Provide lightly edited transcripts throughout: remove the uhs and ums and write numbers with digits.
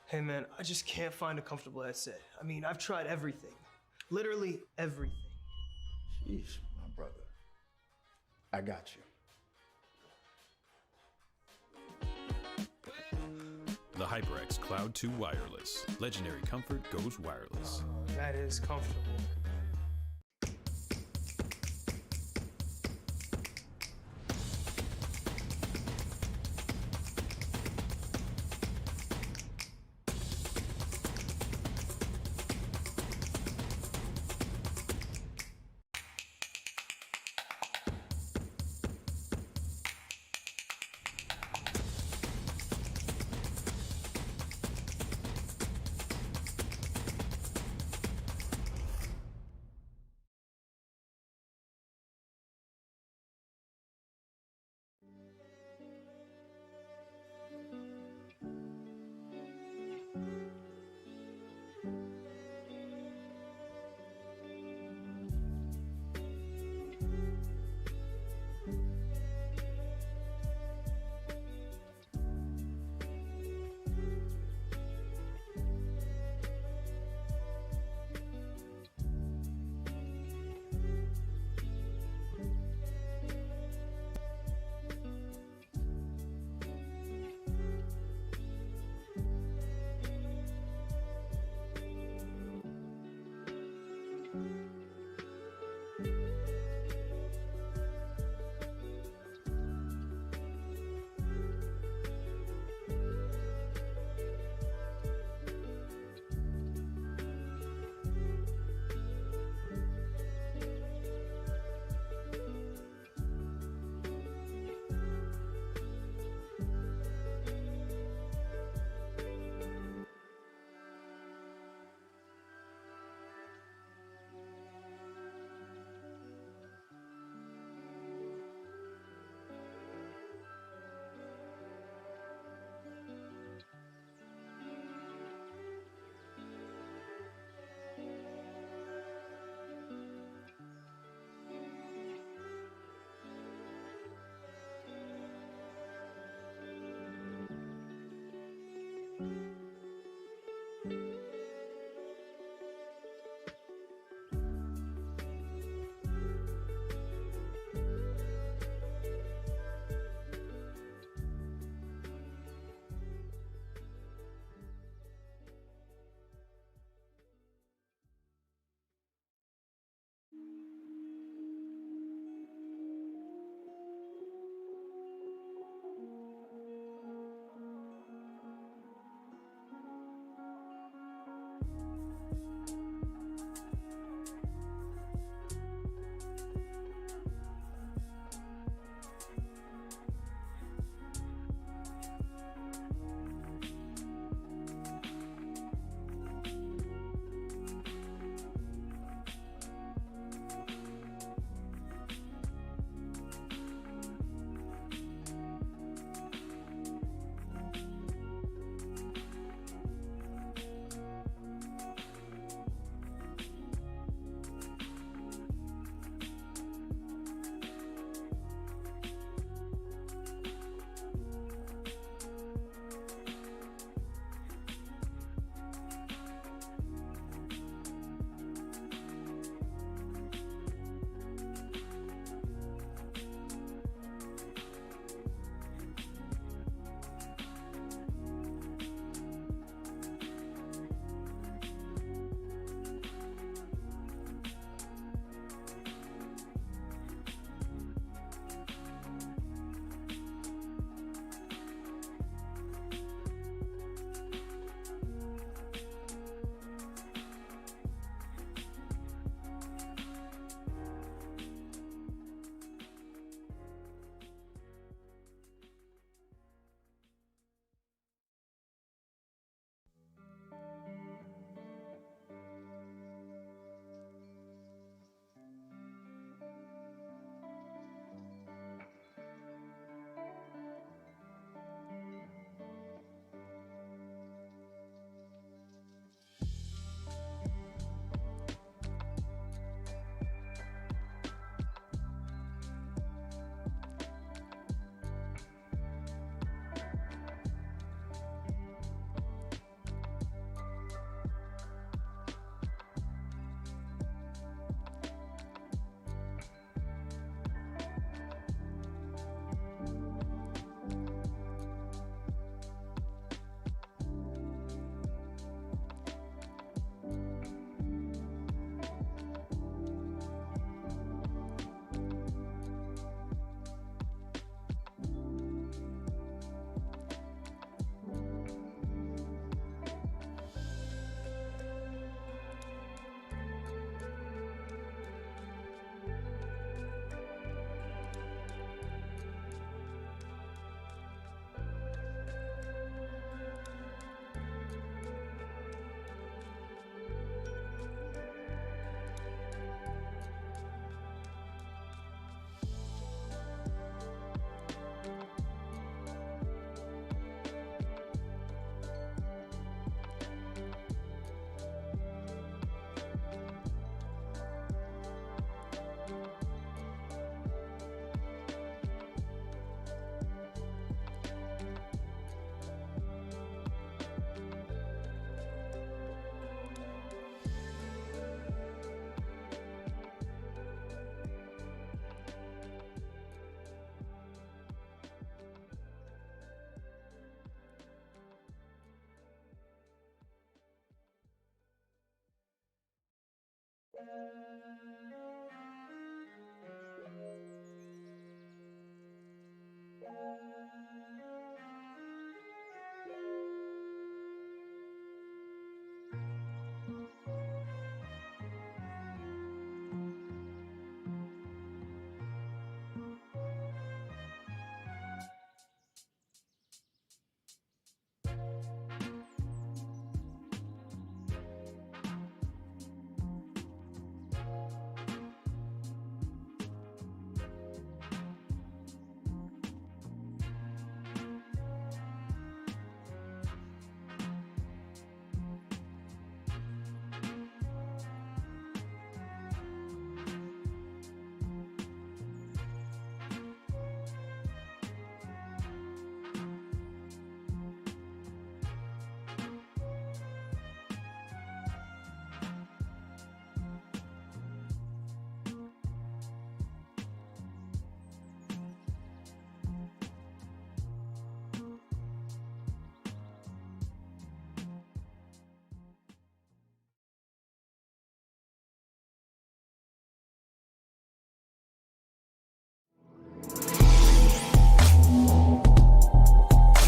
Hey man, I just can't find a comfortable headset. I mean, I've tried everything. Literally everything. Sheesh, my brother. I got you. The HyperX Cloud 2 Wireless. Legendary comfort goes wireless. That is comfortable.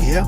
Yeah.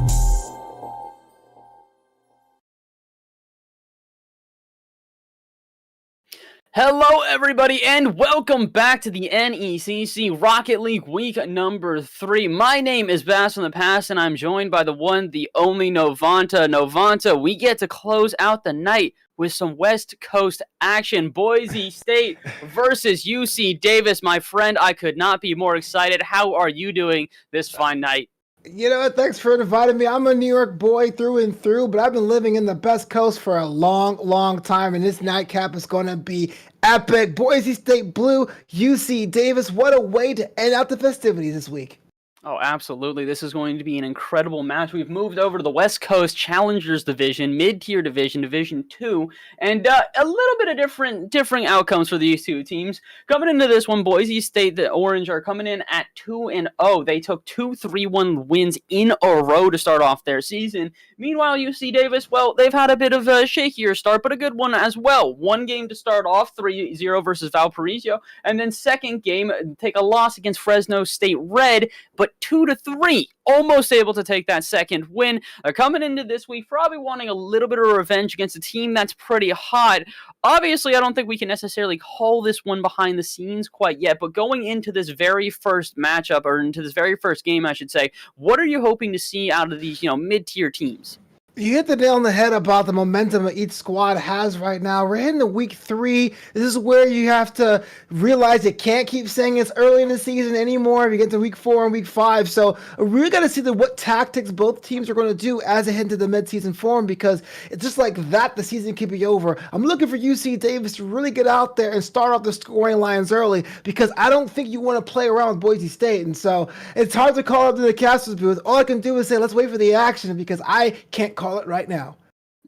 Hello, everybody, and welcome back to the NECC Rocket League week number 3. My name is BassFromThePast, and I'm joined by the one, the only Novanta. Novanta, we get to close out the night with some West Coast action. Boise State versus UC Davis. My friend, I could not be more excited. How are you doing this fine night? You know what? Thanks for inviting me. I'm a New York boy through and through, but I've been living in the Best Coast for a long, long time, and this nightcap is going to be epic. Boise State Blue, UC Davis. What a way to end out the festivities this week. Oh, absolutely. This is going to be an incredible match. We've moved over to the West Coast Challengers Division, Mid-Tier Division, Division 2, and a little bit of differing outcomes for these two teams. Coming into this one, Boise State, the Orange, are coming in at 2-0. They took 2 3-1 wins in a row to start off their season. Meanwhile, UC Davis, well, they've had a bit of a shakier start, but a good one as well. One game to start off, 3-0 versus Valparaiso, and then second game, take a loss against Fresno State Red, but 2-3, almost able to take that second win. Coming into this week, probably wanting a little bit of revenge against a team that's pretty hot. Obviously, I don't think we can necessarily call this one behind the scenes quite yet, but going into this very first matchup, or into this very first game, I should say, what are you hoping to see out of these, mid-tier teams? You hit the nail on the head about the momentum that each squad has right now. We're heading to week 3. This is where you have to realize you can't keep saying it's early in the season anymore if you get to week 4 and week 5. So we really got to see what tactics both teams are going to do as they head into the mid-season form, because it's just like that the season could be over. I'm looking for UC Davis to really get out there and start off the scoring lines early, because I don't think you want to play around with Boise State. And so it's hard to call up to the Castles booth. All I can do is say, let's wait for the action, because I can't call it right now.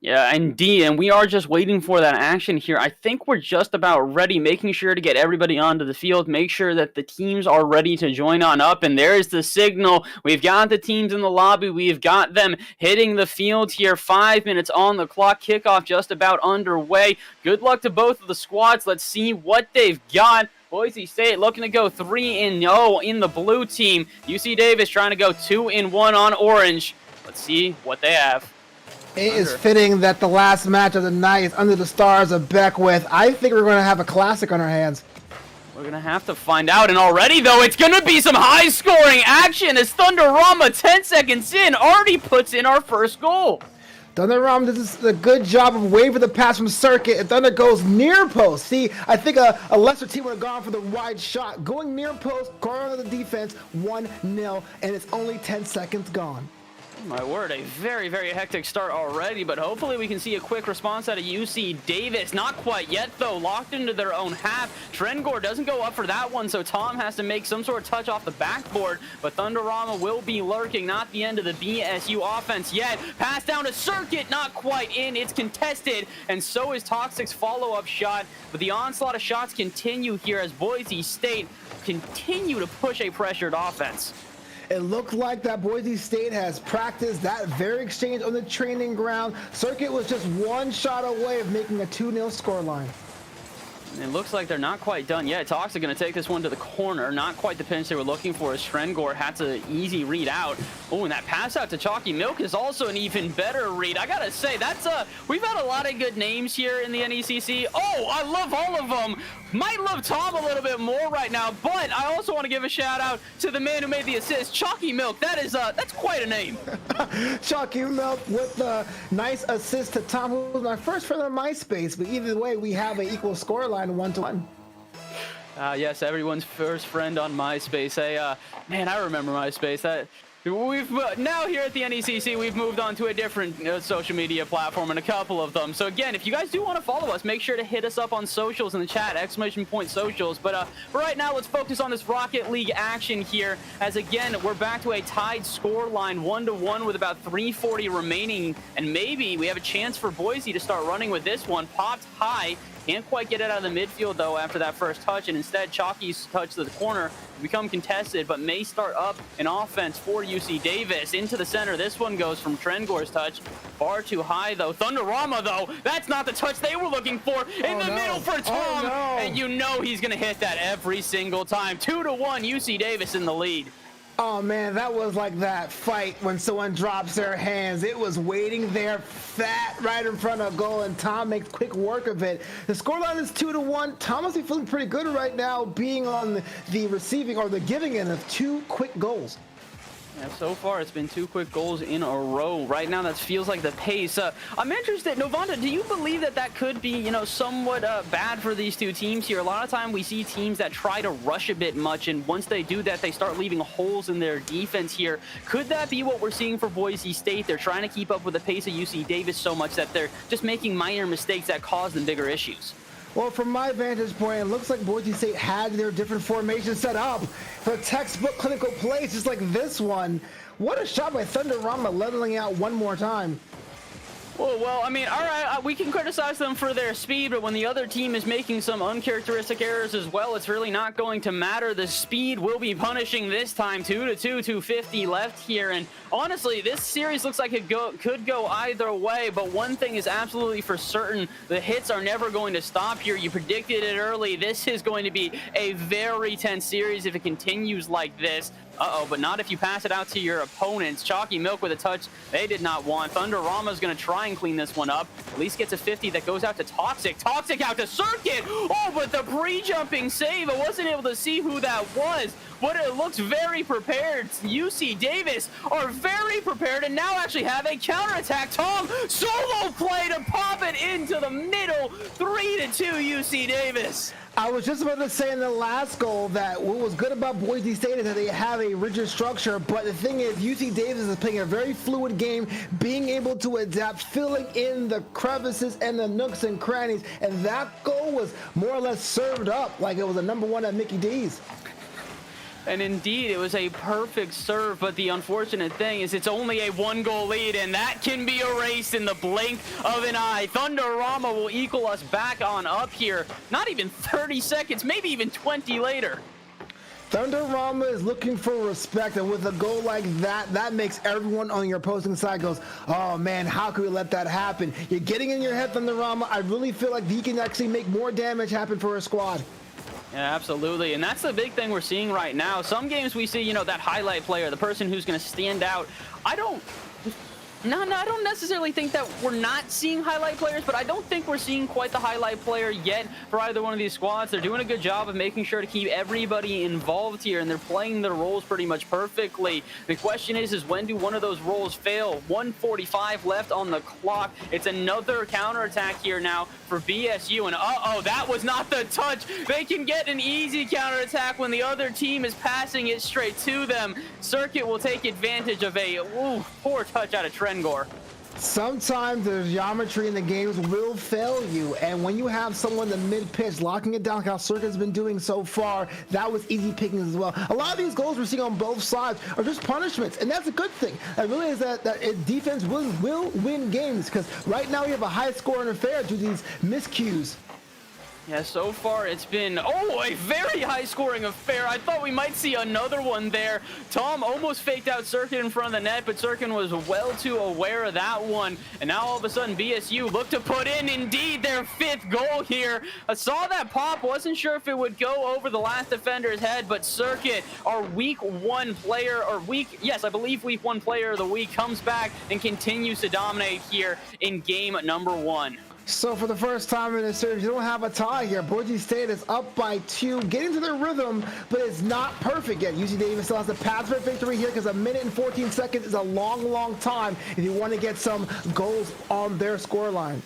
Yeah, indeed, and we are just waiting for that action here. I think we're just about ready, making sure to get everybody onto the field, make sure that the teams are ready to join on up, and there's the signal. We've got the teams in the lobby. We've got them hitting the field here. 5 minutes on the clock. Kickoff just about underway. Good luck to both of the squads. Let's see what they've got. Boise State looking to go 3-0 in the blue team. UC Davis trying to go 2-1 on orange. Let's see what they have. It is fitting that the last match of the night is under the stars of Beckwith. I think we're going to have a classic on our hands. We're going to have to find out. And already, though, it's going to be some high-scoring action as Thunderama, 10 seconds in, already puts in our first goal. Thunderama does a good job of waving the pass from Circuit, and Thunder goes near post. See, I think a lesser team would have gone for the wide shot. Going near post, corner of the defense, 1-0, and it's only 10 seconds gone. My word, a very, very hectic start already, but hopefully we can see a quick response out of UC Davis. Not quite yet, though. Locked into their own half. Trengor doesn't go up for that one, so Tom has to make some sort of touch off the backboard, but Thunderama will be lurking. Not the end of the BSU offense yet. Pass down to Circuit, not quite in. It's contested, and so is Toxic's follow-up shot, but the onslaught of shots continue here as Boise State continue to push a pressured offense. It looked like that Boise State has practiced that very exchange on the training ground. Circuit was just one shot away of making a 2-0 scoreline. It looks like they're not quite done yet. Toxic going to take this one to the corner. Not quite the pinch they were looking for, as Trengor had an easy read out. Oh, and that pass out to Chalky Milk is also an even better read. I got to say, that's we've had a lot of good names here in the NECC. Oh, I love all of them. Might love Tom a little bit more right now, but I also want to give a shout out to the man who made the assist, Chalky Milk. That's quite a name. Chalky Milk with the nice assist to Tom, who was my first friend on MySpace. But either way, we have an equal scoreline, 1-1. Yes, everyone's first friend on MySpace. Hey, man, I remember MySpace. We've now here at the NECC, we've moved on to a different social media platform and a couple of them. So again, if you guys do want to follow us, make sure to hit us up on socials in the chat, !socials. But for right now, let's focus on this Rocket League action here. As again, we're back to a tied score line, 1-1 with about 3:40 remaining. And maybe we have a chance for Boise to start running with this one. Popped high. Can't quite get it out of the midfield, though, after that first touch, and instead Chalky's touch to the corner become contested, but may start up an offense for UC Davis. Into the center, this one goes from Trengor's touch. Far too high, though. Thunderama, though, that's not the touch they were looking for. In the middle for Tom, and you know he's going to hit that every single time. 2-1, UC Davis in the lead. Oh man, that was like that fight when someone drops their hands. It was waiting there fat right in front of goal, and Tom makes quick work of it. The scoreline is 2-1. Tom must be feeling pretty good right now, being on the receiving or the giving end of 2 quick goals. Yeah, so far it's been 2 quick goals in a row. Right now that feels like the pace. I'm interested, Novanta, do you believe that could be, somewhat bad for these two teams here? A lot of time we see teams that try to rush a bit much, and once they do that, they start leaving holes in their defense here. Could that be what we're seeing for Boise State? They're trying to keep up with the pace of UC Davis so much that they're just making minor mistakes that cause them bigger issues. Well, from my vantage point, it looks like Boise State had their different formations set up for textbook clinical plays, just like this one. What a shot by Thunderama, leveling out one more time. Well, I mean, all right, we can criticize them for their speed, but when the other team is making some uncharacteristic errors as well, it's really not going to matter. The speed will be punishing this time. 2-2, 2:50 left here, and honestly, this series looks like it could go either way, but one thing is absolutely for certain: the hits are never going to stop here. You predicted it early. This is going to be a very tense series if it continues like this. But not if you pass it out to your opponents. Chalky Milk with a touch they did not want. Thunderama's going to try and clean this one up. At least gets a 50 that goes out to Toxic. Toxic out to Circuit. Oh, but the pre-jumping save. I wasn't able to see who that was, but it looks very prepared. UC Davis are very prepared and now actually have a counterattack. Tom, solo play to pop it into the middle. 3-2 UC Davis. I was just about to say in the last goal that what was good about Boise State is that they have a rigid structure, but the thing is UC Davis is playing a very fluid game, being able to adapt, filling in the crevices and the nooks and crannies, and that goal was more or less served up like it was a #1 at Mickey D's. And indeed, it was a perfect serve, but the unfortunate thing is it's only a 1-goal lead, and that can be erased in the blink of an eye. Thunderama will equal us back on up here. Not even 30 seconds, maybe even 20 later. Thunderama is looking for respect, and with a goal like that, that makes everyone on your opposing side goes, oh man, how could we let that happen? You're getting in your head, Thunderama. I really feel like he can actually make more damage happen for a squad. Yeah, absolutely, and that's the big thing we're seeing right now. Some games we see, that highlight player, the person who's going to stand out. I don't necessarily think that we're not seeing highlight players, but I don't think we're seeing quite the highlight player yet for either one of these squads. They're doing a good job of making sure to keep everybody involved here, and they're playing their roles pretty much perfectly. The question is when do one of those roles fail? 1:45 left on the clock. It's another counterattack here now for BSU, and that was not the touch. They can get an easy counterattack when the other team is passing it straight to them. Circuit will take advantage of a poor touch out of Trengor. Sometimes the geometry in the games will fail you, and when you have someone in the mid-pitch locking it down like how Circuit's been doing so far, that was easy pickings as well. A lot of these goals we're seeing on both sides are just punishments, and that's a good thing. I realize that defense will win games, because right now we have a high score and affair due to these miscues. Yeah, so far it's been, a very high-scoring affair. I thought we might see another one there. Tom almost faked out Circuit in front of the net, but Circuit was well too aware of that one. And now all of a sudden BSU looked to put in, indeed, their 5th goal here. I saw that pop, wasn't sure if it would go over the last defender's head, but Circuit, our week 1 player, I believe week 1 player of the week, comes back and continues to dominate here in game number 1. So for the first time in the series, you don't have a tie here. Boise State is up by 2, getting to their rhythm, but it's not perfect yet. UC Davis still has to pass for a victory here because a minute and 14 seconds is a long time if you want to get some goals on their scoreline.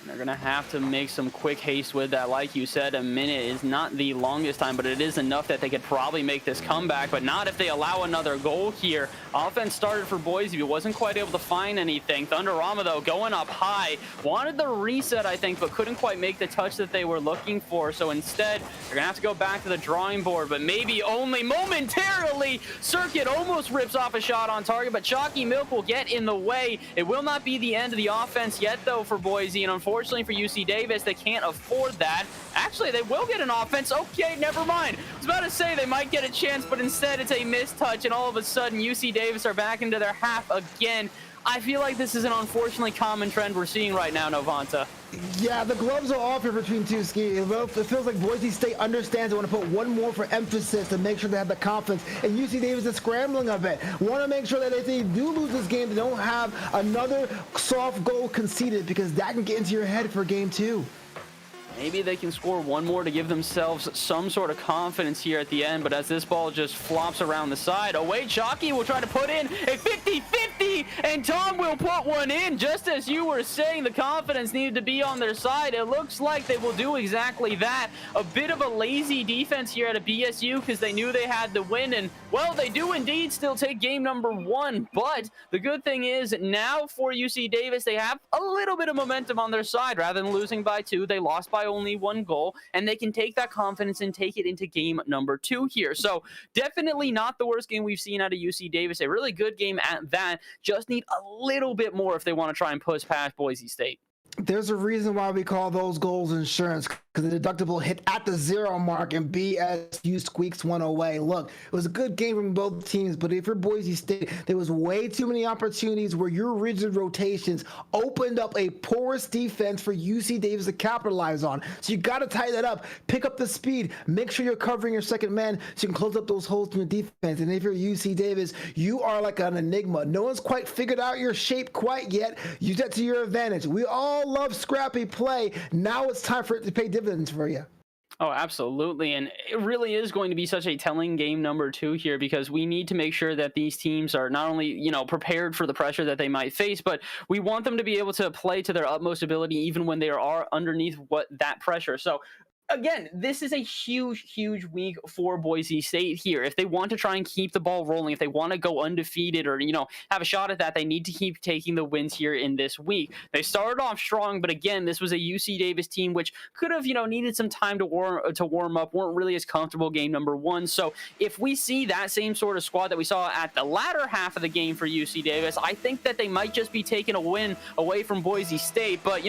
They're going to have to make some quick haste with that. Like you said, a minute is not the longest time, but it is enough that they could probably make this comeback, but not if they allow another goal here. Offense started for Boise, but wasn't quite able to find anything. Thunderama, though, going up high. Wanted the reset, I think, but couldn't quite make the touch that they were looking for. So instead, they're going to have to go back to the drawing board, but maybe only momentarily. Circuit almost rips off a shot on target, but Chalky Milk will get in the way. It will not be the end of the offense yet, though, for Boise, and unfortunately for UC Davis, they can't afford that. Actually, they will get an offense. Okay, never mind. I was about to say they might get a chance, but instead it's a missed touch, and all of a sudden UC Davis are back into their half again. I feel like this is an unfortunately common trend we're seeing right now, Novanta. Yeah, the gloves are off here between two skis. It feels like Boise State understands they want to put one more for emphasis to make sure they have the confidence. And UC Davis is scrambling a bit. Want to make sure that if they do lose this game, they don't have another soft goal conceded, because that can get into your head for game 2. Maybe they can score one more to give themselves some sort of confidence here at the end, but as this ball just flops around the side, Chalky will try to put in a 50-50, and Tom will put one in. Just as you were saying, the confidence needed to be on their side. It looks like they will do exactly that. A bit of a lazy defense here at BSU because they knew they had to win, and, well, they do indeed still take game number 1, but the good thing is now for UC Davis, they have a little bit of momentum on their side. Rather than losing by 2, they lost by only 1 goal, and they can take that confidence and take it into game number 2 here. So definitely not the worst game we've seen out of UC Davis. A really good game at that. Just need a little bit more if they want to try and push past Boise State. There's a reason why we call those goals insurance, because the deductible hit at the 0 mark and BSU squeaks one away. Look, it was a good game from both teams, but if you're Boise State, there was way too many opportunities where your rigid rotations opened up a porous defense for UC Davis to capitalize on. So you got to tie that up, pick up the speed, make sure you're covering your second man so you can close up those holes in your defense. And if you're UC Davis, you are like an enigma. No one's quite figured out your shape quite yet. Use that to your advantage. We all love scrappy play. Now it's time for it to pay dividends for you. Oh, absolutely. And it really is going to be such a telling game number 2 here, because we need to make sure that these teams are not only, prepared for the pressure that they might face, but we want them to be able to play to their utmost ability even when they are underneath that pressure. So again, this is a huge week for Boise State here. If they want to try and keep the ball rolling, if they want to go undefeated or, have a shot at that, they need to keep taking the wins here in this week. They started off strong, but again, this was a UC Davis team which could have, needed some time to warm up, weren't really as comfortable game number 1. So if we see that same sort of squad that we saw at the latter half of the game for UC Davis, I think that they might just be taking a win away from Boise State. But,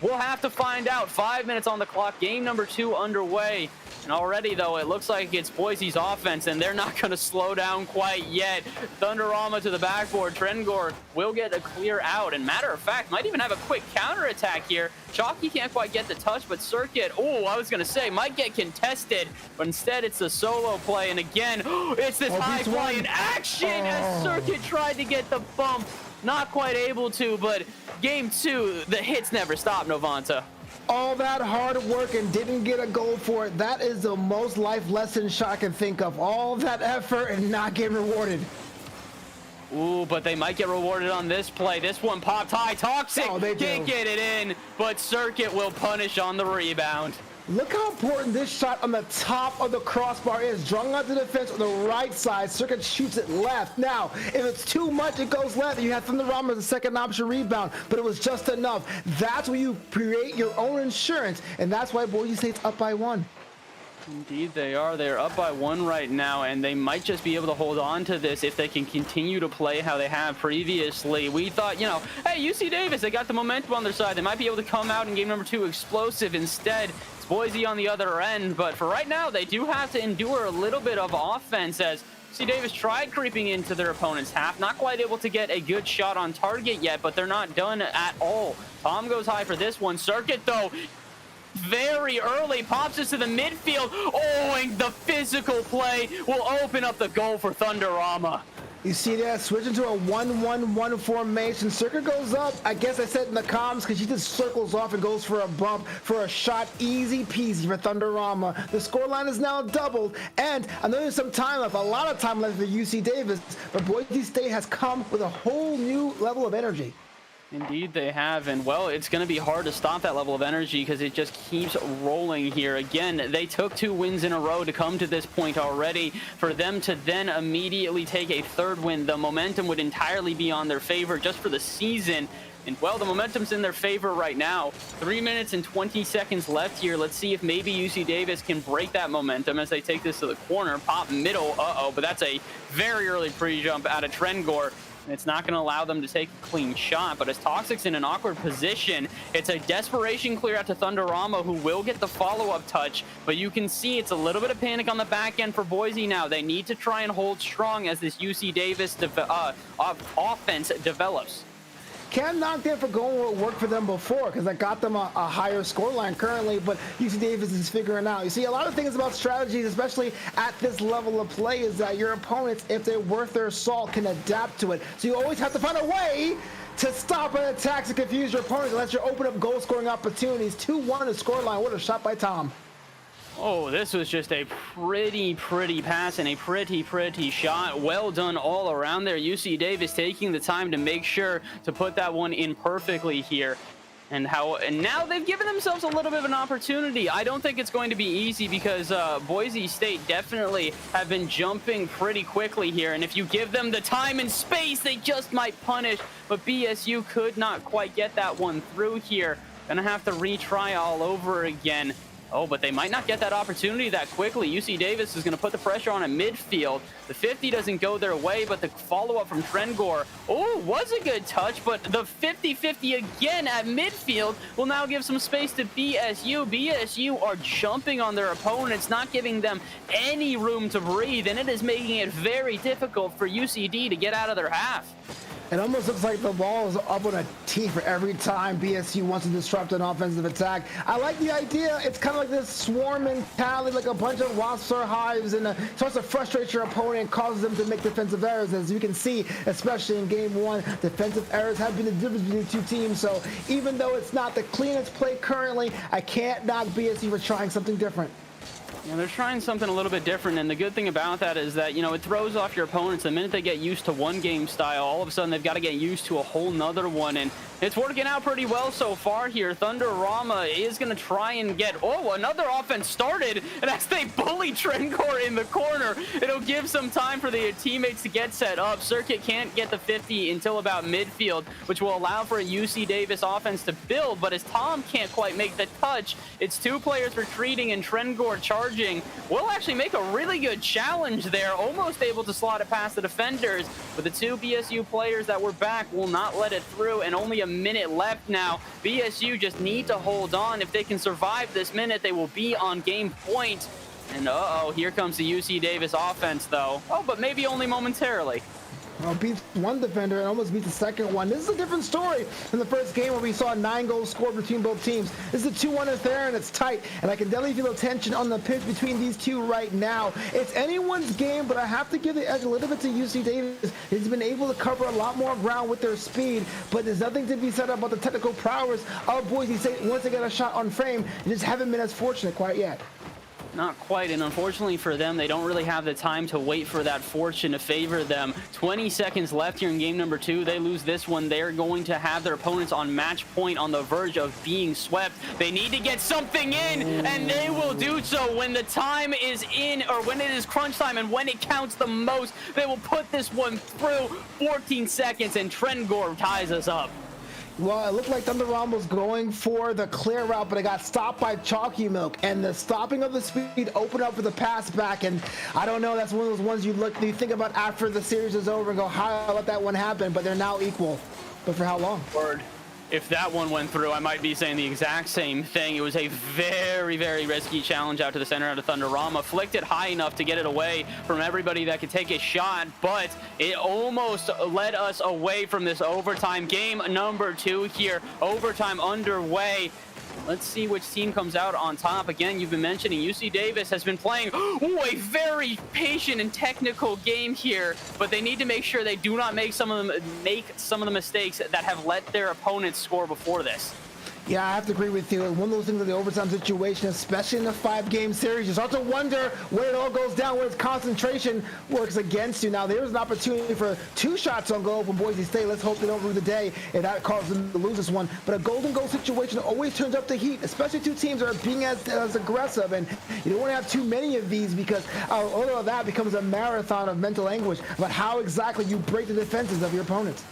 we'll have to find out. 5 minutes on the clock, game number 2 underway, and already though it looks like it's Boise's offense, and they're not going to slow down quite yet. Thunderama to the backboard. Trengor will get a clear out, and matter of fact might even have a quick counter attack here. Chalky can't quite get the touch, but Circuit, I was going to say, might get contested, but instead it's the solo play, and again it's this high play in action as Circuit tried to get the bump. Not quite able to, but game 2, the hits never stop, Novanta. All that hard work and didn't get a goal for it. That is the most life lesson shot I can think of. All that effort and not getting rewarded. Ooh, but they might get rewarded on this play. This one popped high. Toxic can't get it in, but Circuit will punish on the rebound. Look how important this shot on the top of the crossbar is. Drung out the defense on the right side. Circuit shoots it left. Now, if it's too much, it goes left. You have Thunderama as a second option rebound, but it was just enough. That's where you create your own insurance, and that's why Boise State's up by 1. Indeed they are. They're up by 1 right now, and they might just be able to hold on to this if they can continue to play how they have previously. We thought, hey, UC Davis, they got the momentum on their side. They might be able to come out in game number 2 explosive. Instead, it's Boise on the other end, but for right now, they do have to endure a little bit of offense as UC Davis tried creeping into their opponent's half, not quite able to get a good shot on target yet, but they're not done at all. Tom goes high for this one. Circuit, though, very early, pops us to the midfield. Oh, and the physical play will open up the goal for Thunderama. You see that? Switching to a 1-1-1 formation. Circuit goes up. I guess I said in the comms because she just circles off and goes for a bump for a shot. Easy peasy for Thunderama. The scoreline is now doubled. And I know there's some time left, a lot of time left for UC Davis, but Boise State has come with a whole new level of energy. Indeed they have, and well, it's going to be hard to stop that level of energy because it just keeps rolling here. Again, they took 2 wins in a row to come to this point already. For them to then immediately take a 3rd win, the momentum would entirely be on their favor just for the season. And well, the momentum's in their favor right now. 3 minutes and 20 seconds left here. Let's see if maybe UC Davis can break that momentum as they take this to the corner. Pop middle, but that's a very early pre-jump out of Trengor. And it's not going to allow them to take a clean shot, but as Toxic's in an awkward position, it's a desperation clear out to Thunderama, who will get the follow-up touch, but you can see it's a little bit of panic on the back end for Boise now. They need to try and hold strong as this UC Davis offense develops. Can't knock them for going what worked for them before because I got them a higher scoreline currently, but UC Davis is figuring out. You see, a lot of things about strategies, especially at this level of play, is that your opponents, if they're worth their salt, can adapt to it. So you always have to find a way to stop an attack to confuse your opponents unless you open up goal-scoring opportunities. 2-1 is scoreline. What a shot by Tom. Oh, this was just a pretty pass and a pretty shot. Well done all around there. UC Davis taking the time to make sure to put that one in perfectly here. And now they've given themselves a little bit of an opportunity. I don't think it's going to be easy because Boise State definitely have been jumping pretty quickly here. And if you give them the time and space, they just might punish. But BSU could not quite get that one through here. Gonna have to retry all over again. Oh, but they might not get that opportunity that quickly. UC Davis is going to put the pressure on at midfield. The 50 doesn't go their way, but the follow-up from Trengor, oh, was a good touch, but the 50-50 again at midfield will now give some space to BSU. BSU are jumping on their opponents, not giving them any room to breathe, and it is making it very difficult for UCD to get out of their half. It almost looks like the ball is up on a tee for every time BSU wants to disrupt an offensive attack. I like the idea. It's kind of like this swarm mentality, like a bunch of wasps or hives, and it starts to frustrate your opponent and causes them to make defensive errors. As you can see, especially in game 1, defensive errors have been the difference between the 2 teams. So even though it's not the cleanest play currently, I can't knock BSU for trying something different. Yeah, they're trying something a little bit different, and the good thing about that is that, you know, it throws off your opponents. The minute they get used to one game style, all of a sudden they've got to get used to a whole nother one, and it's working out pretty well so far here. Thunderama is going to try and get, oh, another offense started, and as they bully Trengor in the corner, it'll give some time for the teammates to get set up. Circuit can't get the 50 until about midfield, which will allow for a UC Davis offense to build, but as Tom can't quite make the touch, it's 2 players retreating and Trengor charging. Will actually make a really good challenge there, almost able to slot it past the defenders, but the 2 BSU players that were back will not let it through, and only a minute left now. BSU just need to hold on. If they can survive this minute, they will be on game point. And uh-oh, here comes the UC Davis offense though. Oh, but maybe only momentarily. Well, beats one defender and almost beats the second one. This is a different story than the first game where we saw 9 goals scored between both teams. This is a 2-1 affair and it's tight, and I can definitely feel the tension on the pitch between these 2 right now. It's anyone's game, but I have to give the edge a little bit to UC Davis. He's been able to cover a lot more ground with their speed, but there's nothing to be said about the technical prowess of Boise State once they get a shot on frame. They just haven't been as fortunate quite yet. Not quite, and unfortunately for them, they don't really have the time to wait for that fortune to favor them. 20 seconds left here in game number 2. They lose this one. They're going to have their opponents on match point on the verge of being swept. They need to get something in, and they will do so when the time is in, or when it is crunch time, and when it counts the most. They will put this one through. 14 seconds, and Trengor ties us up. Well, it looked like Thunderama was going for the clear route, but it got stopped by Chalky Milk, and the stopping of the speed opened up for the pass back, and I don't know, that's one of those ones you think about after the series is over and go, how I let that one happen, but they're now equal. But for how long? Word. If that one went through, I might be saying the exact same thing. It was a very, very risky challenge out to the center out of Thunderama. Flicked it high enough to get it away from everybody that could take a shot, but it almost led us away from this overtime. Game number 2 here. Overtime underway. Let's see which team comes out on top. Again, you've been mentioning UC Davis has been playing a very patient and technical game here, but they need to make sure they do not make some of the mistakes that have let their opponents score before this. Yeah, I have to agree with you. One of those things in the overtime situation, especially in a 5-game series, you start to wonder where it all goes down, where its concentration works against you. Now, there's an opportunity for 2 shots on goal from Boise State. Let's hope they don't ruin the day and that causes them to lose this one. But a golden goal situation always turns up the heat, especially 2 teams that are being as aggressive. And you don't want to have too many of these because all of that becomes a marathon of mental anguish about how exactly you break the defenses of your opponents.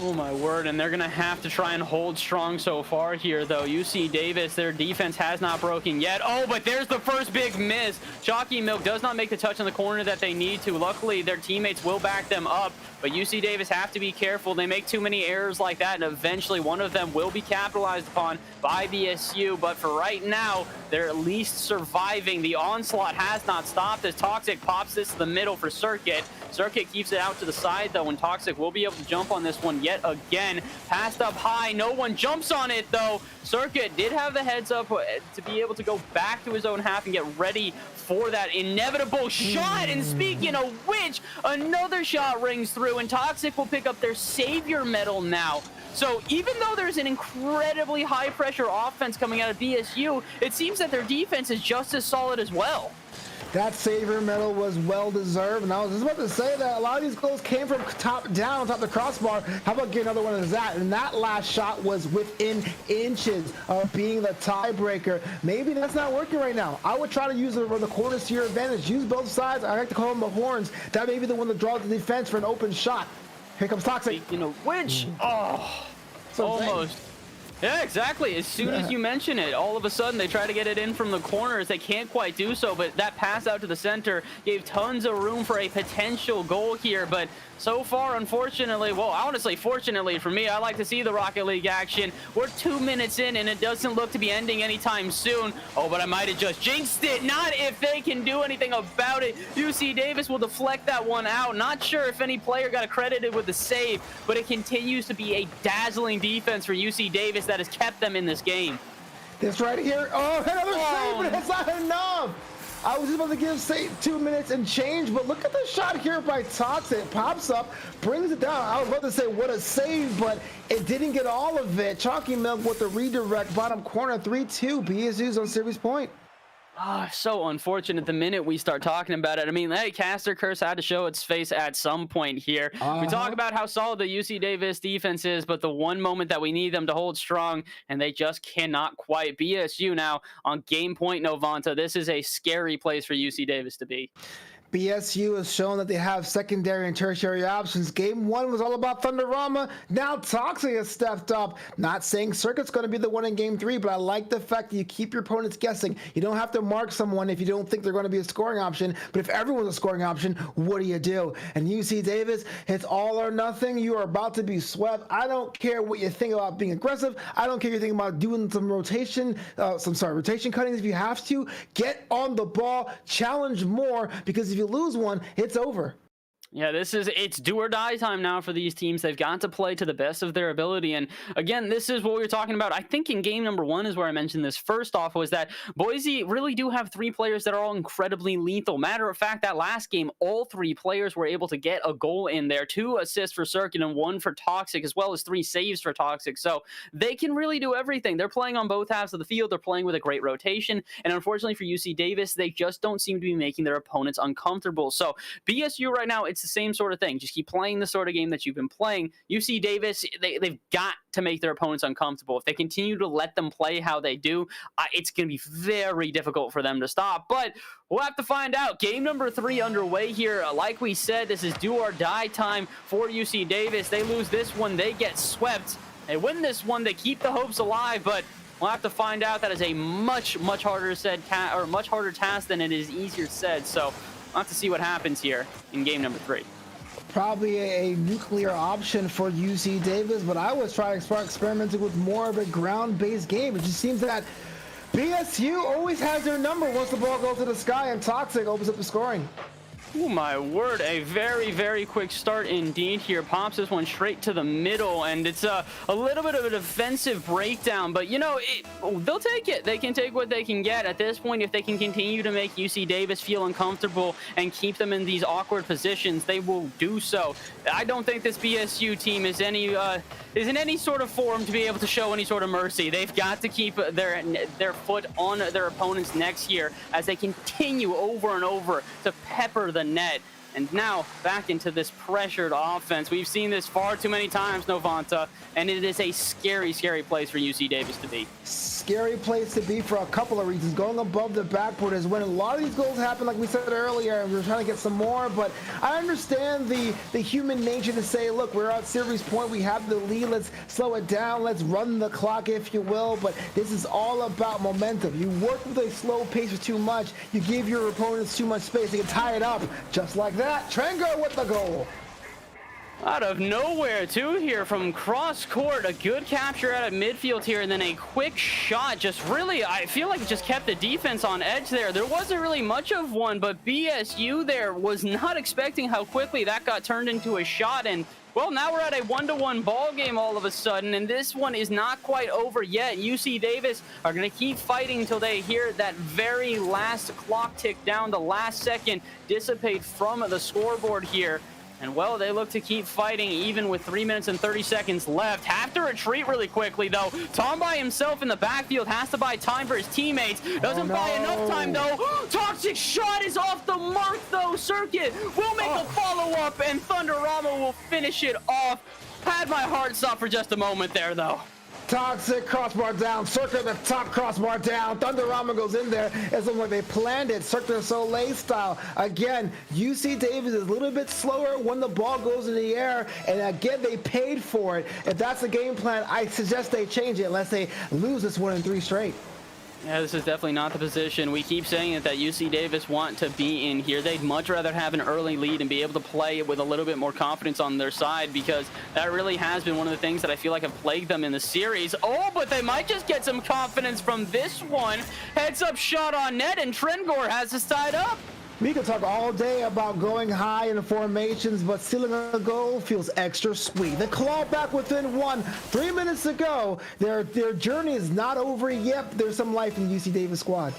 Oh my word, and they're going to have to try and hold strong so far here, though. UC Davis, their defense has not broken yet. Oh, but there's the first big miss. Chalky Milk does not make the touch in the corner that they need to. Luckily, their teammates will back them up, but UC Davis have to be careful. They make too many errors like that, and eventually one of them will be capitalized upon by BSU, but for right now, they're at least surviving. The onslaught has not stopped as Toxic pops this to the middle for Circuit. Circuit keeps it out to the side, though, and Toxic will be able to jump on this one yet again. Passed up high. No one jumps on it, though. Circuit did have the heads up to be able to go back to his own half and get ready for that inevitable shot. And speaking of which, another shot rings through, and Toxic will pick up their Savior medal now. So even though there's an incredibly high-pressure offense coming out of BSU, it seems that their defense is just as solid as well. That Savior medal was well-deserved, and I was just about to say that a lot of these goals came from top down, on top of the crossbar. How about getting another one of that? And that last shot was within inches of being the tiebreaker. Maybe that's not working right now. I would try to use the corners to your advantage. Use both sides. I like to call them the horns. That may be the one that draws the defense for an open shot. Here comes Toxic. You know, which, almost. Yeah, exactly. As soon as you mention it, all of a sudden they try to get it in from the corners. They can't quite do so, but that pass out to the center gave tons of room for a potential goal here. But so far, unfortunately, well, honestly, fortunately for me, I like to see the Rocket League action. We're 2 minutes in, and it doesn't look to be ending anytime soon. Oh, but I might have just jinxed it. Not if they can do anything about it. UC Davis will deflect that one out. Not sure if any player got accredited with the save, but it continues to be a dazzling defense for UC Davis that has kept them in this game. This right here. Oh, another save, but it's not enough. I was just about to give say 2 minutes and change, but look at the shot here by Toxic. Pops up, brings it down. I was about to say what a save, but it didn't get all of it. Chalky Milk with the redirect, bottom corner, 3-2. BSU's on series point. So unfortunate the minute we start talking about it. I mean, hey, Caster Curse had to show its face at some point here. We talk about how solid the UC Davis defense is, but the one moment that we need them to hold strong, and they just cannot quite. BSU now on game point Novanta. This is a scary place for UC Davis to be. BSU has shown that they have secondary and tertiary options. Game 1 was all about Thunderama. Now Toxic has stepped up. Not saying Circuit's going to be the one in Game 3, but I like the fact that you keep your opponents guessing. You don't have to mark someone if you don't think they're going to be a scoring option, but if everyone's a scoring option, what do you do? And UC Davis, it's all or nothing. You are about to be swept. I don't care what you think about being aggressive. I don't care if you think about doing some rotation cuttings if you have to. Get on the ball, challenge more, because if you lose one, it's over. Yeah, it's do or die time now for these teams. They've got to play to the best of their ability. And again, this is what we were talking about. I think in game number 1 is where I mentioned this first off, was that Boise really do have 3 players that are all incredibly lethal. Matter of fact, that last game, all 3 players were able to get a goal in there. 2 assists for Circuit and 1 for Toxic, as well as 3 saves for Toxic. So they can really do everything. They're playing on both halves of the field. They're playing with a great rotation. And unfortunately for UC Davis, they just don't seem to be making their opponents uncomfortable. So BSU right now, it's the same sort of thing. Just keep playing the sort of game that you've been playing. UC Davis, they've got to make their opponents uncomfortable. If they continue to let them play how they do, it's going to be very difficult for them to stop. But we'll have to find out. Game number 3 underway here. Like we said, this is do or die time for UC Davis. They lose this one, they get swept. They win this one, they keep the hopes alive, but we'll have to find out. That is a much harder task than it is easier said. So we'll have to see what happens here in game number 3. probably a nuclear option for UC Davis, but I was trying to start experimenting with more of a ground-based game. It just seems that BSU always has their number once the ball goes to the sky, and Toxic opens up the scoring. Oh my word, a very, very quick start indeed here. Pops this one straight to the middle, and it's a little bit of a defensive breakdown, but you know, they'll take it. They can take what they can get. At this point, if they can continue to make UC Davis feel uncomfortable and keep them in these awkward positions, they will do so. I don't think this BSU team is in any sort of form to be able to show any sort of mercy. They've got to keep their foot on their opponent's necks here as they continue over and over to pepper the net. And now back into this pressured offense. We've seen this far too many times, Novanta, and it is a scary, scary place for UC Davis to be. Scary place to be for a couple of reasons. Going above the backboard is when a lot of these goals happen, like we said earlier, and we're trying to get some more, but I understand the human nature to say, look, we're at series point, we have the lead, let's slow it down, let's run the clock, if you will, but this is all about momentum. You work with a slow pace for too much, you give your opponents too much space, they can tie it up, just like that. Trengo with the goal. Out of nowhere, too, here from cross court. A good capture out of midfield here, and then a quick shot. Just really, I feel like it just kept the defense on edge there. There wasn't really much of one, but BSU there was not expecting how quickly that got turned into a shot. And, well, now we're at a 1-1 ball game all of a sudden, and this one is not quite over yet. UC Davis are going to keep fighting until they hear that very last clock tick down, the last second dissipate from the scoreboard here. And, well, they look to keep fighting even with 3 minutes and 30 seconds left. Have to retreat really quickly, though. Tom by himself in the backfield has to buy time for his teammates. Doesn't buy enough time, though. Toxic shot is off the mark, though. Circuit will make a follow-up, and Thunderama will finish it off. Had my heart stop for just a moment there, though. Toxic crossbar down, Circuit the top crossbar down, Thunderama goes in there. It's almost like they planned it, Cirque du Soleil style. Again, UC Davis is a little bit slower when the ball goes in the air, and again, they paid for it. If that's the game plan, I suggest they change it unless they lose this one in 3 straight. Yeah, this is definitely not the position. We keep saying it, that UC Davis want to be in here. They'd much rather have an early lead and be able to play with a little bit more confidence on their side, because that really has been one of the things that I feel like have plagued them in the series. Oh, but they might just get some confidence from this one. Heads up shot on net, and Trengor has us tied up. We could talk all day about going high in the formations, but stealing a goal feels extra sweet. The claw back within 1, 3 minutes to go. Their journey is not over yet. There's some life in the UC Davis squad.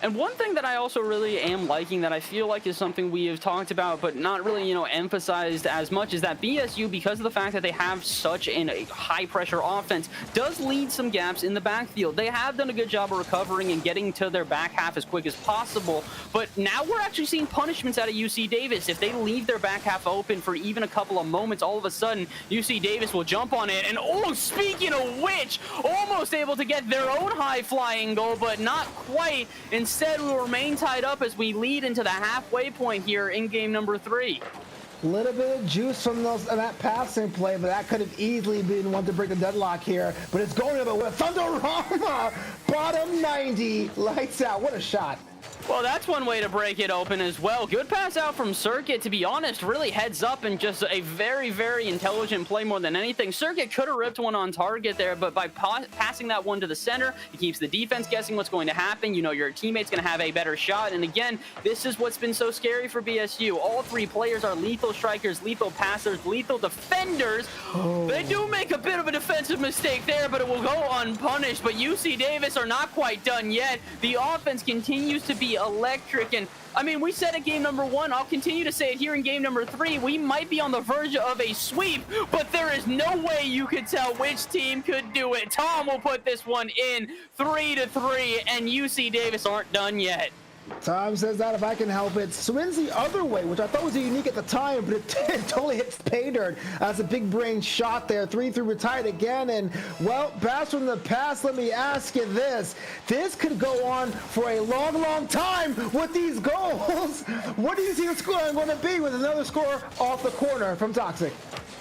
And one thing that I also really am liking, that I feel like is something we have talked about but not really, emphasized as much, is that BSU, because of the fact that they have such a high-pressure offense, does lead some gaps in the backfield. They have done a good job of recovering and getting to their back half as quick as possible, but now we're actually seeing punishments out of UC Davis. If they leave their back half open for even a couple of moments, all of a sudden, UC Davis will jump on it. And, oh, speaking of which, almost able to get their own high-flying goal, but not quite. Instead, we'll remain tied up as we lead into the halfway point here in game number 3. A little bit of juice from that passing play, but that could have easily been one to break the deadlock here. But it's going to the way. Thunderama, bottom 90, lights out. What a shot. Well, that's one way to break it open as well. Good pass out from Circuit, to be honest, really heads up, and just a very, very intelligent play more than anything. Circuit could have ripped one on target there, but by passing that one to the center, it keeps the defense guessing what's going to happen. Your teammate's going to have a better shot. And again, this is what's been so scary for BSU. All 3 players are lethal strikers, lethal passers, lethal defenders. Oh. They do make a bit of a defensive mistake there, but it will go unpunished. But UC Davis are not quite done yet. The offense continues to be electric, and I mean, we said it game number 1, I'll continue to say it here in game number 3, we might be on the verge of a sweep, but there is no way you could tell which team could do it. Tom will put this one in 3-3, and UC Davis aren't done yet. Tom says that if I can help it. Swings the other way, which I thought was unique at the time, but it totally hits pay dirt. That's a big brain shot there. 3-3 retired again. And, well, Bass from the past, let me ask you this. This could go on for a long, long time with these goals. What do you see the score going to be with another score off the corner from Toxic?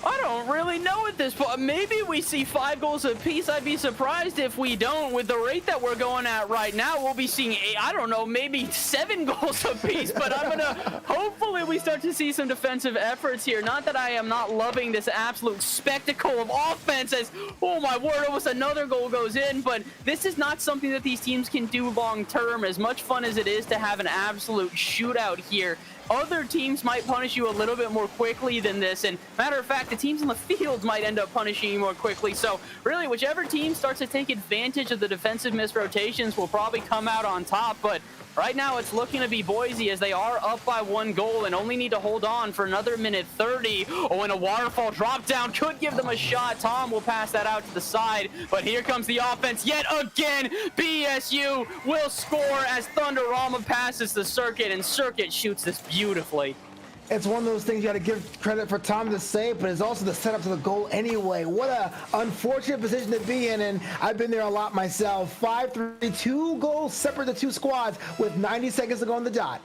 I don't really know at this point. Maybe we see 5 goals apiece. I'd be surprised if we don't. With the rate that we're going at right now, we'll be seeing, I don't know, maybe 7 goals apiece. But I'm going to, hopefully we start to see some defensive efforts here. Not that I am not loving this absolute spectacle of offense as, oh my word, almost another goal goes in. But this is not something that these teams can do long term. As much fun as it is to have an absolute shootout here, other teams might punish you a little bit more quickly than this, and matter of fact, the teams in the field might end up punishing you more quickly. So really, whichever team starts to take advantage of the defensive misrotations will probably come out on top. But right now, it's looking to be Boise as they are up by 1 goal and only need to hold on for another minute 30. Oh, and a waterfall drop down could give them a shot. Tom will pass that out to the side, but here comes the offense yet again. BSU will score as Thunderama passes the Circuit, and Circuit shoots this beautifully. It's one of those things you got to give credit for Tom to say, but it's also the setup to the goal anyway. What a unfortunate position to be in, and I've been there a lot myself. 5-3, 2 goals separate the 2 squads with 90 seconds to go on the dot.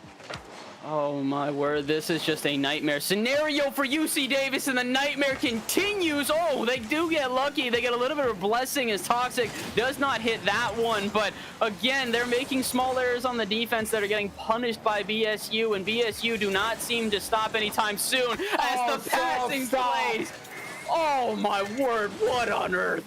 Oh my word, this is just a nightmare scenario for UC Davis, and the nightmare continues. Oh, they do get lucky. They get a little bit of a blessing as Toxic does not hit that one. But again, they're making small errors on the defense that are getting punished by BSU, and BSU do not seem to stop anytime soon as the passing plays. Oh my word, what on earth?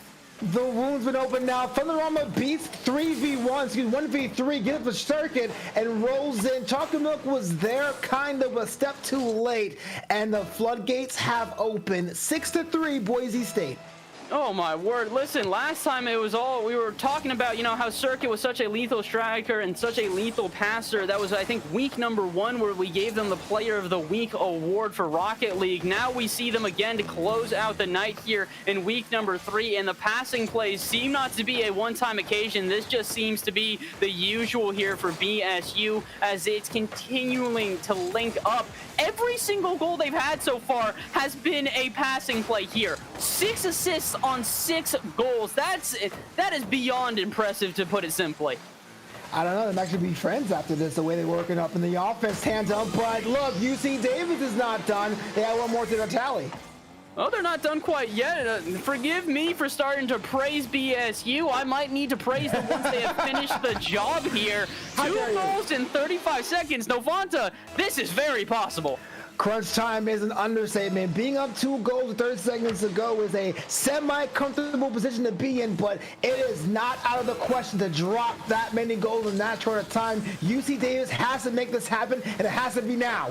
The wound's been opened now. Thunderama beats 1v3, gets the Circuit and rolls in. Chocolate Milk was there kind of a step too late, and the floodgates have opened. 6-3 Boise State. Oh my word, listen, last time it was all, we were talking about, you know, how Circuit was such a lethal striker and such a lethal passer. That was, I think, week number 1 where we gave them the Player of the Week award for Rocket League. Now we see them again to close out the night here in week number 3, and the passing plays seem not to be a one-time occasion. This just seems to be the usual here for BSU as it's continuing to link up. Every single goal they've had so far has been a passing play here. 6 assists on 6 goals. That is beyond impressive, to put it simply. I don't know, they might actually be friends after this, the way they're working up in the offense tandem. But look, UC Davis is not done. They have one more to their tally. Oh, they're not done quite yet. Forgive me for starting to praise BSU. I might need to praise them once they have finished the job here. 2 goals in 35 seconds. Novanta, this is very possible. Crunch time is an understatement. Being up 2 goals with 30 seconds to go is a semi-comfortable position to be in, but it is not out of the question to drop that many goals in that short of time. UC Davis has to make this happen, and it has to be now.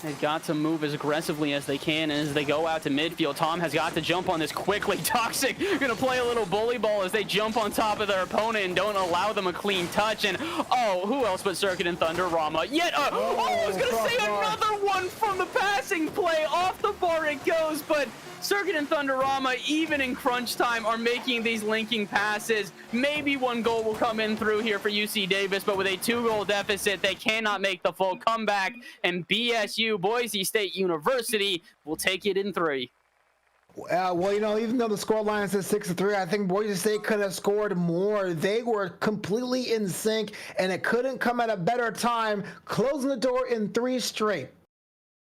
They've got to move as aggressively as they can, and as they go out to midfield, Tom has got to jump on this quickly. Toxic gonna play a little bully ball as they jump on top of their opponent and don't allow them a clean touch. And oh, who else but Circuit and Thunderama? Yet, I was gonna say another one from the passing play. Off the bar it goes, but Circuit and Thunderama, even in crunch time, are making these linking passes. Maybe 1 goal will come in through here for UC Davis, but with a 2-goal deficit, they cannot make the full comeback, and BSU, Boise State University, will take it in 3. Well, you know, even though the scoreline says 6-3, I think Boise State could have scored more. They were completely in sync, and it couldn't come at a better time, closing the door in 3 straight.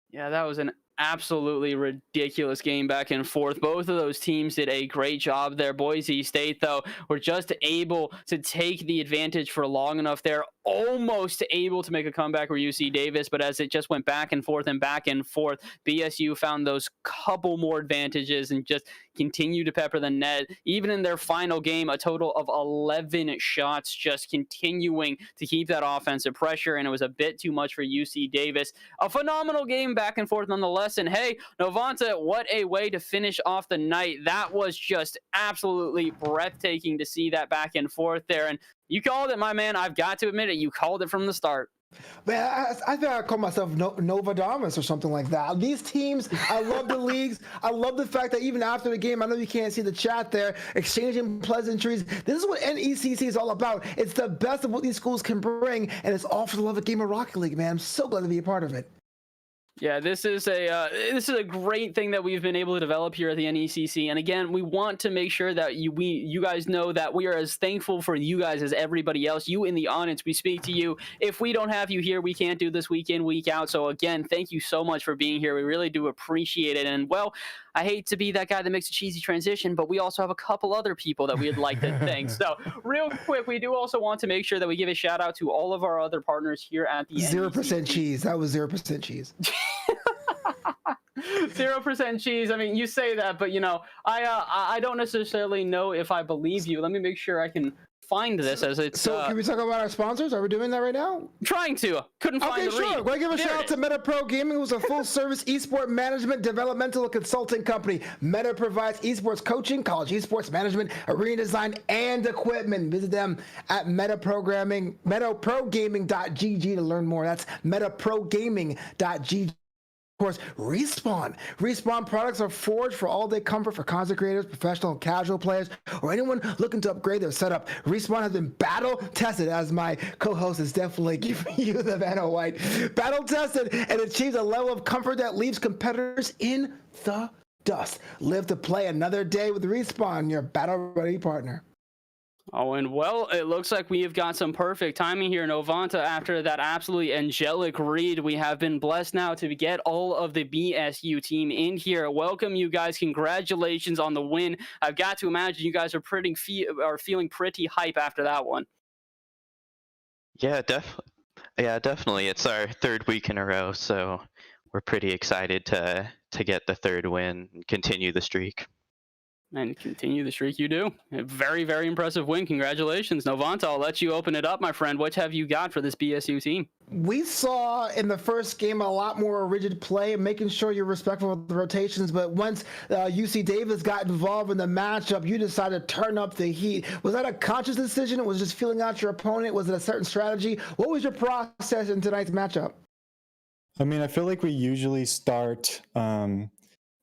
Yeah, that was an absolutely ridiculous game back and forth. Both of those teams did a great job there. Boise State, though, were just able to take the advantage for long enough there. Almost able to make a comeback for UC Davis, but as it just went back and forth, BSU found those couple more advantages and just continued to pepper the net. Even in their final game, a total of 11 shots, just continuing to keep that offensive pressure, and it was a bit too much for UC Davis. A phenomenal game back and forth nonetheless, and hey, Novanta, what a way to finish off the night. That was just absolutely breathtaking to see that back and forth there, and you called it, my man. I've got to admit it. You called it from the start. Man, I think I call myself Novadamus or something like that. These teams, I love the leagues. I love the fact that even after the game, I know you can't see the chat there, exchanging pleasantries. This is what NECC is all about. It's the best of what these schools can bring, and it's all for the love of game of Rocket League, man. I'm so glad to be a part of it. Yeah, this is a great thing that we've been able to develop here at the NECC. And again, we want to make sure that you guys know that we are as thankful for you guys as everybody else. You in the audience, we speak to you. If we don't have you here, we can't do this week in, week out. So again, thank you so much for being here. We really do appreciate it. And well, I hate to be that guy that makes a cheesy transition, but we also have a couple other people that we'd like to thank. So real quick, we do also want to make sure that we give a shout out to all of our other partners here at the 0% cheese. That was 0% cheese. 0% cheese. I mean, you say that, but I don't necessarily know if I believe you. Let me make sure I can find this as it's. So can we talk about our sponsors? Are we doing that right now? Trying to. Couldn't find the read. Go give a shout out to Meta Pro Gaming, who's a full-service esport management, developmental, and consulting company. Meta provides esports coaching, college esports management, arena design, and equipment. Visit them at metaprogaming.gg to learn more. That's metaprogaming.gg. Of course, Respawn products are forged for all-day comfort for content creators, professional and casual players, or anyone looking to upgrade their setup. Respawn has been battle tested, as my co-host is definitely giving you the Vanna White. Battle tested and achieved a level of comfort that leaves competitors in the dust. Live to play another day with Respawn, your battle-ready partner. Oh, and well, it looks like we have got some perfect timing here, Novanta. After that absolutely angelic read, we have been blessed now to get all of the BSU team in here. Welcome, you guys. Congratulations on the win. I've got to imagine you guys are feeling pretty hype after that one. Yeah, definitely. It's our third week in a row, so we're pretty excited to get the third win and continue the streak. And continue the streak you do. A very, very impressive win. Congratulations. Novanta, I'll let you open it up, my friend. What have you got for this BSU team? We saw in the first game a lot more rigid play, making sure you're respectful of the rotations. But once UC Davis got involved in the matchup, you decided to turn up the heat. Was that a conscious decision? It was just feeling out your opponent? Was it a certain strategy? What was your process in tonight's matchup? I mean, I feel like we usually start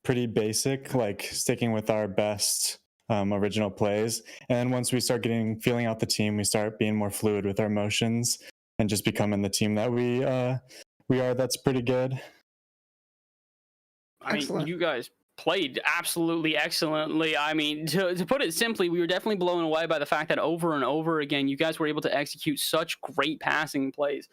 pretty basic, like sticking with our best original plays. And then once we start feeling out the team, we start being more fluid with our motions and just becoming the team that we are. That's pretty good. I mean, you guys played absolutely excellently. I mean, to put it simply, we were definitely blown away by the fact that over and over again, you guys were able to execute such great passing plays.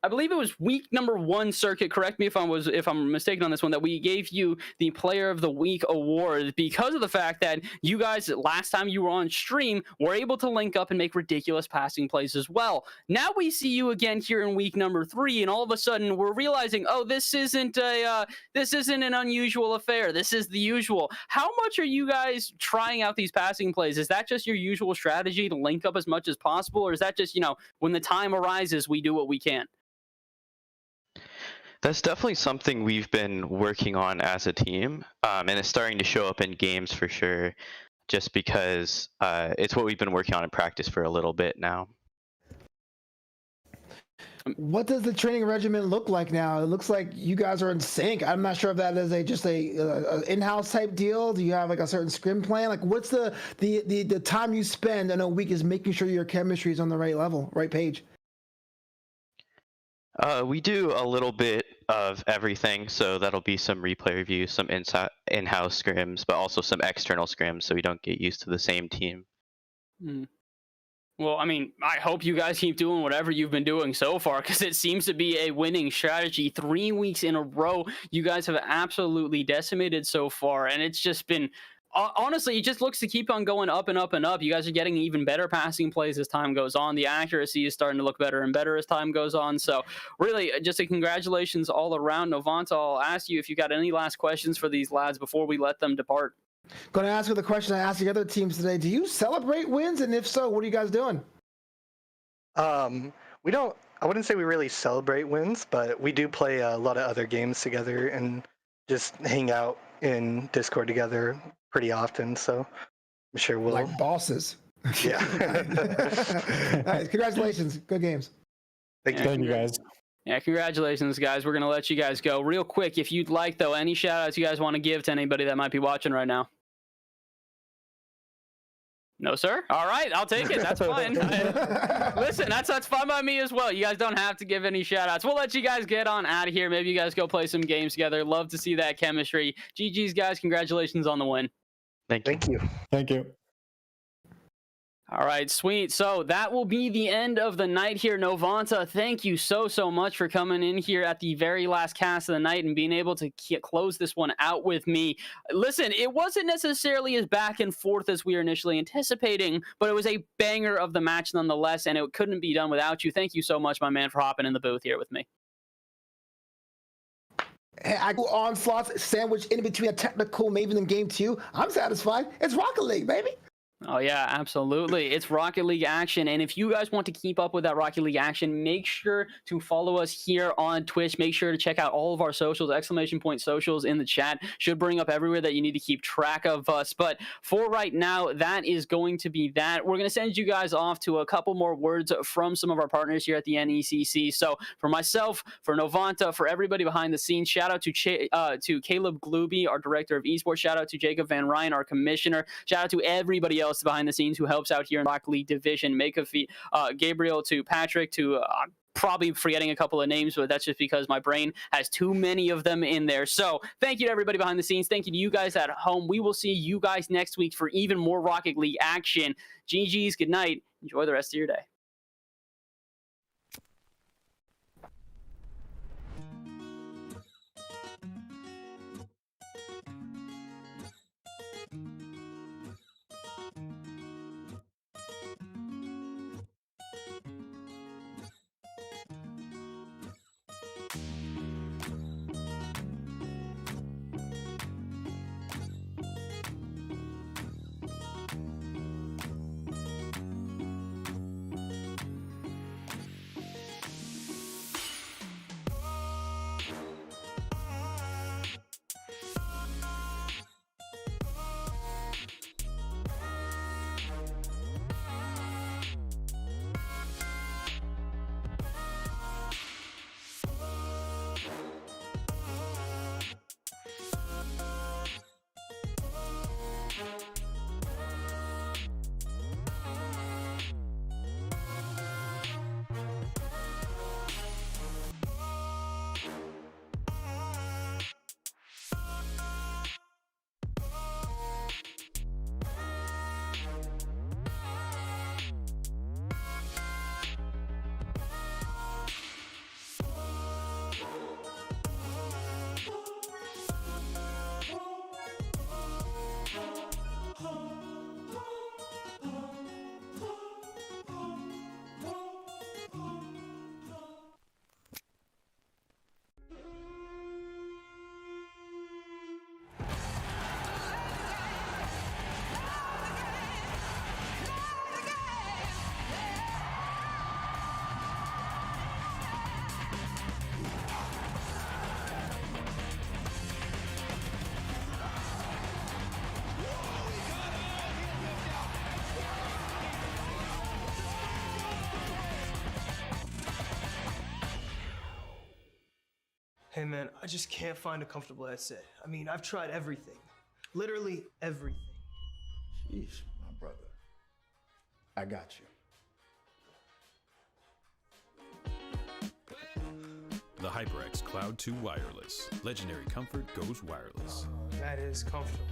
I believe it was week number 1 circuit. Correct me if I'm mistaken on this one. That we gave you the Player of the Week award because of the fact that you guys last time you were on stream were able to link up and make ridiculous passing plays as well. Now we see you again here in week number 3, and all of a sudden we're realizing, oh, this isn't an unusual affair. This is the usual. How much are you guys trying out these passing plays? Is that just your usual strategy to link up as much as possible, or is that just when the time arises we do what we can? That's definitely something we've been working on as a team, and it's starting to show up in games for sure, just because it's what we've been working on in practice for a little bit now. What does the training regimen look like now? It looks like you guys are in sync. I'm not sure if that is just a in-house type deal. Do you have like a certain scrim plan? Like, what's the time you spend in a week is making sure your chemistry is on the right level, right page? We do a little bit of everything, so that'll be some replay reviews, some in-house scrims, but also some external scrims, so we don't get used to the same team. Well, I mean, I hope you guys keep doing whatever you've been doing so far, because it seems to be a winning strategy. 3 weeks in a row, you guys have absolutely decimated so far, and it's just been... honestly, it just looks to keep on going up and up and up. You guys are getting even better passing plays as time goes on. The accuracy is starting to look better and better as time goes on. So really, just a congratulations all around. Novanta, I'll ask you if you got any last questions for these lads before we let them depart. Going to ask you the question I asked the other teams today. Do you celebrate wins? And if so, what are you guys doing? We don't. I wouldn't say we really celebrate wins, but we do play a lot of other games together and just hang out in Discord together pretty often, so I'm sure we'll... Like bosses. Yeah. Nice. Congratulations. Good games. Thank you guys. Yeah, congratulations, guys. We're going to let you guys go. Real quick, if you'd like, though, any shout-outs you guys want to give to anybody that might be watching right now? No, sir? All right, I'll take it. That's fine. Listen, that's fine by me as well. You guys don't have to give any shout-outs. We'll let you guys get on out of here. Maybe you guys go play some games together. Love to see that chemistry. GG's, guys. Congratulations on the win. Thank you. Thank you. All right, sweet. So that will be the end of the night here. Novanta, thank you so much for coming in here at the very last cast of the night and being able to close this one out with me. Listen, it wasn't necessarily as back and forth as we were initially anticipating, but it was a banger of the match nonetheless, and it couldn't be done without you. Thank you so much, my man, for hopping in the booth here with me. Hey, I go onslaughts sandwiched in between a technical Maven and game 2. I'm satisfied. It's Rocket League, baby. Oh, yeah, absolutely. It's Rocket League action. And if you guys want to keep up with that Rocket League action, make sure to follow us here on Twitch. Make sure to check out all of our socials, !socials in the chat. Should bring up everywhere that you need to keep track of us. But for right now, that is going to be that. We're going to send you guys off to a couple more words from some of our partners here at the NECC. So for myself, for Novanta, for everybody behind the scenes, shout out to Caleb Gluby, our director of esports. Shout out to Jacob Van Ryan, our commissioner. Shout out to everybody else behind the scenes who helps out here in Rocket League Division. Gabriel, to Patrick, to probably forgetting a couple of names, but that's just because my brain has too many of them in there. So thank you to everybody behind the scenes. Thank you to you guys at home. We will see you guys next week for even more Rocket League action. GG's, good night. Enjoy the rest of your day. Hey man, I just can't find a comfortable headset. I mean, I've tried everything. Literally everything. Jeez, my brother. I got you. The HyperX Cloud 2 Wireless. Legendary comfort goes wireless. That is comfortable.